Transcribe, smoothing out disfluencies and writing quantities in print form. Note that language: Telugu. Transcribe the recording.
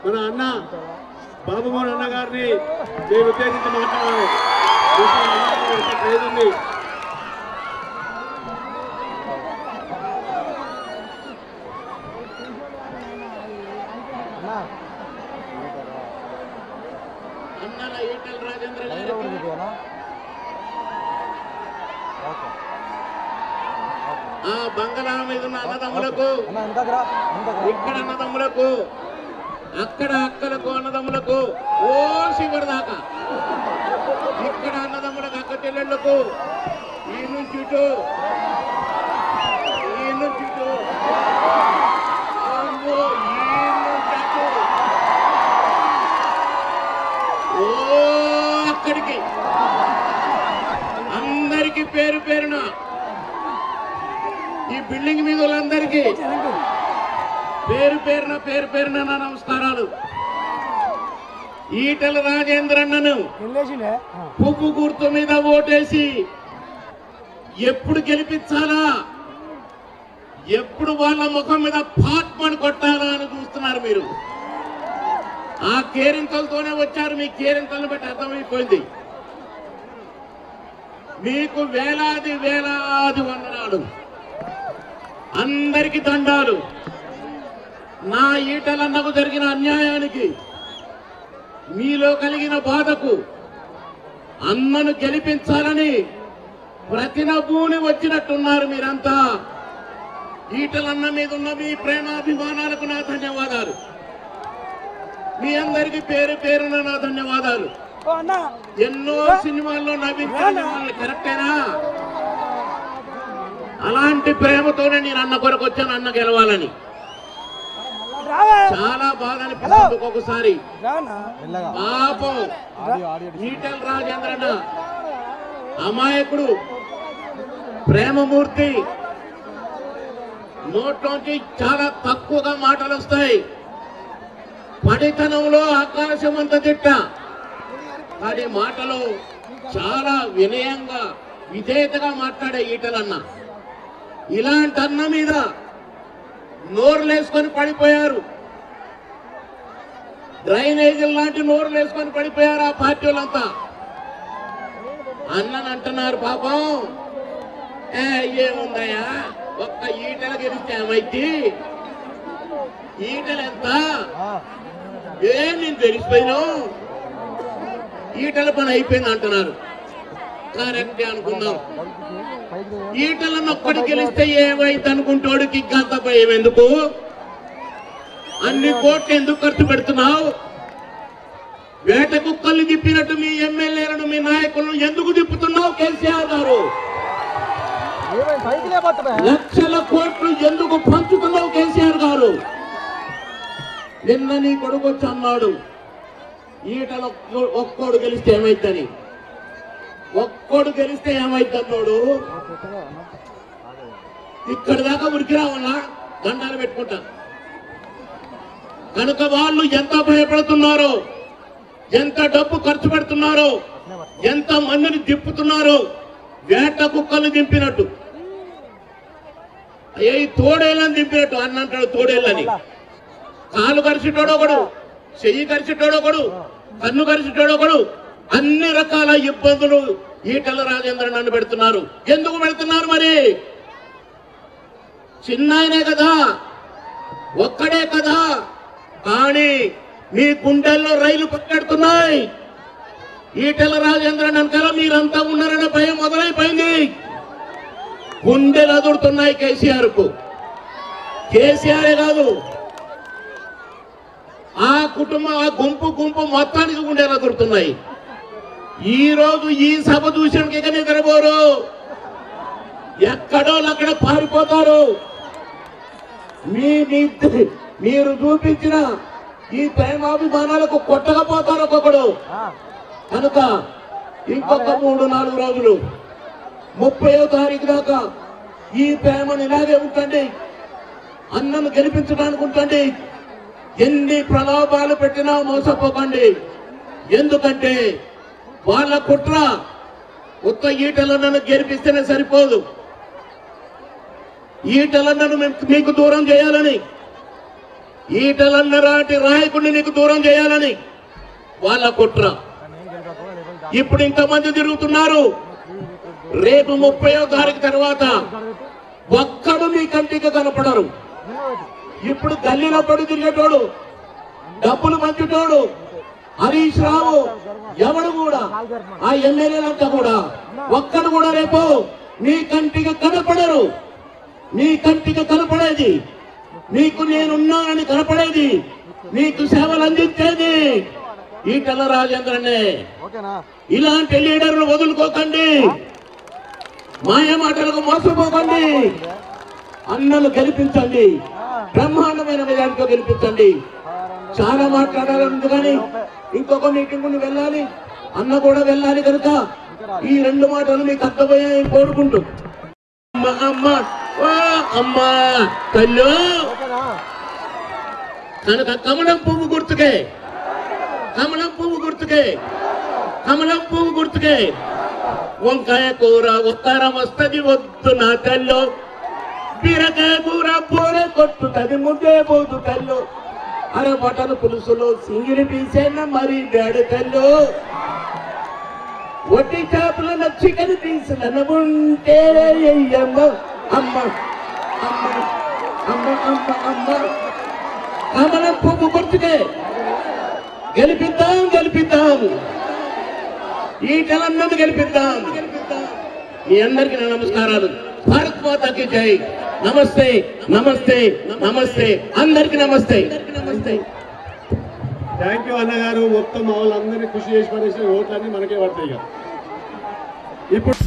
మన అన్న బాబుమోహన్ అన్న గారిని నేను ఉద్దేశించి మాట్లాడాలి. అన్న ఈటెల రాజేంద్ర ఆ బంగళా మీద ఉన్న అన్నదమ్ములకు, ఇక్కడ అన్నదమ్ములకు, అక్కడ అక్కలకు అన్నదమ్ములకు, ఓ శివరి దాకా ఇక్కడ అన్నదమ్ములకు, అక్క చెల్లెళ్లకు, ఈ నుంచి ఇటు, ఈ నుంచి ఇటు, ఓ అక్కడికి అందరికి పేరు పేరున ఈ బిల్డింగ్ మీద వాళ్ళందరికీ పేరు పేరున నా నమస్కారాలు. ఈటెల రాజేంద్రన్నను పువ్వు గుర్తు మీద ఓటేసి ఎప్పుడు గెలిపించాలా, ఎప్పుడు వాళ్ళ ముఖం మీద పాట్మని కొట్టాలా అని చూస్తున్నారు మీరు. ఆ కేరింతలతోనే వచ్చారు. మీ కేరింతలను బట్టి అర్థమైపోయింది. మీకు వేలాది వందనాలు, అందరికి దండాలు. నా ఈటలన్నకు జరిగిన అన్యాయానికి, మీలో కలిగిన బాధకు అన్నను గెలిపించాలని ప్రతినబూని వచ్చినట్టున్నారు మీరంతా. ఈటలన్న మీద ఉన్న మీ ప్రేమాభిమానాలకు నా ధన్యవాదాలు. మీ అందరికి పేరు పేరున నా ధన్యవాదాలు. ఎన్నో సినిమాల్లో నవ్వించిన వాళ్ళని కరెక్టేనా? అలాంటి ప్రేమతోనే నేను అన్న కొరకు వచ్చాను, అన్న గెలవాలని. చాలా బాధ అనిపిస్తుంది ఒక్కొక్కసారి. పాపం ఈటెల రాజేంద్రన్న అమాయకుడు, ప్రేమమూర్తి. నోట్లోంచి చాలా తక్కువగా మాటలు వస్తాయి. పడితనంలో ఆకాశం అంత తిట్ట, కానీ మాటలు చాలా వినయంగా విధేయతగా మాట్లాడే ఈటలన్న. ఇలాంటి అన్న మీద నోరులేసుకొని పడిపోయారు. డ్రైనేజీలు లాంటి నోరులేసుకొని పడిపోయారు ఆ పార్టీ వాళ్ళంతా. అన్నని అంటున్నారు పాపం, ఏముందయ్యా ఒక్క ఈటెల గెలిస్తే ఏమైతే, ఈటెలు ఎంత నేను తెలిసిపోయినావు, ఈటెల పని అయిపోయింది అంటున్నారు. కరెక్టే అనుకుందాం. ఈటలను ఒక్కడి గెలిస్తే ఏమైంది అనుకుంటోడికి ఇంకంత భయం ఎందుకు? అన్ని కోట్లు ఎందుకు ఖర్చు పెడుతున్నావు? వేట కుక్కల్ని తిప్పినట్టు మీ ఎమ్మెల్యేలను, మీ నాయకులను ఎందుకు తిప్పుతున్నావు కేసీఆర్ గారు? లక్షల కోట్లు ఎందుకు పంచుతున్నావు కేసీఆర్ గారు? నిన్న నీ కొడుకు వచ్చి అన్నాడు, ఈటల ఒక్కోడు గెలిస్తే ఏమైందని. ఒక్కోడు గెలిస్తే ఏమైంది అన్నాడు. ఇక్కడి దాకా ఉరికి రావాలా దండాలు పెట్టుకుంటా. కనుక వాళ్ళు ఎంత భయపడుతున్నారో, ఎంత డబ్బు ఖర్చు పెడుతున్నారో, ఎంత మందిని దిప్పుతున్నారో, వేట కుక్కల్ని దింపినట్టు, ఏ తోడేళ్ళని దింపినట్టు. అన్న అంటాడు తోడేళ్ళని. కాలు కరిచేటోడు ఒకడు, చెయ్యి కరిచేటోడు ఒకడు, కన్ను కరిచేటోడు ఒకడు, అన్ని రకాల ఇబ్బందులు ఈటెల రాజేంద్ర నన్ను పెడుతున్నారు. ఎందుకు పెడుతున్నారు మరి? చిన్నాయనే కదా, ఒక్కడే కదా, కానీ మీ గుండెల్లో రైలు పక్కడుతున్నాయి. ఈటెల రాజేంద్ర వెనకాల మీరంతా ఉన్నారనే భయం మొదలైపోయింది. గుండెలు అదురుతున్నాయి కేసీఆర్ కు. కేసీఆరే కాదు, ఆ కుటుంబం, ఆ గుంపు మొత్తానికి గుండెలు అదురుతున్నాయి. ఈ రోజు ఈ సభ చూసానికి ఇక నిద్రపోరు, ఎక్కడో అక్కడ పారిపోతారు. మీరు చూపించిన ఈ ప్రేమాభిమానాలకు కొట్టకపోతారు ఒక్కొక్కడు. కనుక ఇంకొక 3-4 రోజులు 30వ తారీఖు దాకా ఈ ప్రేమను ఇలాగే ఉంచండి. అన్నను గెలిపించడానికి ఉంచండి. ఎన్ని ప్రలోభాలు పెట్టినా మోసపోకండి. ఎందుకంటే వాళ్ళ కుట్ర ఉత్త ఈటలన్నను గెలిపిస్తేనే సరిపోదు. ఈటలన్నను మీకు దూరం చేయాలని, ఈటలన్నరాటి రాయకుడిని నీకు దూరం చేయాలని వాళ్ళ కుట్ర. ఇప్పుడు ఇంతమంది తిరుగుతున్నారు. రేపు 30వ తారీఖు తర్వాత ఒక్కడు మీ కంటికి కనపడరు. ఇప్పుడు గల్లీలో పడి తిరిగేటోడు, డబ్బులు పంచేటోడు హరీష్ రావు ఎవడు కూడా, ఆ ఎమ్మెల్యేలంతా కూడా ఒక్కడు కూడా రేపు మీ కంటికి కనపడరు. మీ కంటికి కనపడేది, నీకు నేనున్నానని కనపడేది, నీకు సేవలు అందించేది ఈటల రాజేంద్రనే. ఇలాంటి లీడర్లు వదులుకోకండి, మాయ మాటలకు మోసపోకండి. అన్నలు గెలిపించండి, బ్రహ్మాండమైన విధానంతో గెలిపించండి. చాలా మాట్లాడాలని కానీ ఇంకొక మీటింగ్ వెళ్ళాలి, అన్న కూడా వెళ్ళాలి కనుక ఈ 2 మాటలు మీకు అర్థమయ్యాయి కోరుకుంటూ. అమ్మ అమ్మ అమ్మ తల్లు కనుక కమలం పువ్వు గుర్తుకే, కమలం పువ్వు గుర్తుకే, కమలం పువ్వు గుర్తుకే వంకాయ కూర ఉత్తరం వస్తుంది వద్దు నా తల్లు, బీరకాయ కూర బోరే కొట్టుతుంది ముద్దే పోదు తల్లు, అరబటలు పులుసులో సింగిలి పీసేన మరి బేడు తల్లు, వడ్డీ చేపలను చికెన్ పీసులను ఉంటే అమ్మ అమ్మ అమ్మ అమ్మ అమ్మ కమలం పువ్వు గుర్తుకే గెలిపిద్దాం, గెలిపిద్దాం, ఈటలన్నది గెలిపిద్దాం. మీ అందరికీ నా నమస్కారాలు. భారత్ మాతాకి జై. నమస్తే నమస్తే నమస్తే, అందరికి నమస్తే. థ్యాంక్ యూ అన్నగారు. మొత్తం మా వాళ్ళందరినీ కృషి చేసి పడేసిన ఓట్లన్నీ మనకే పడతాయి. ఇప్పుడు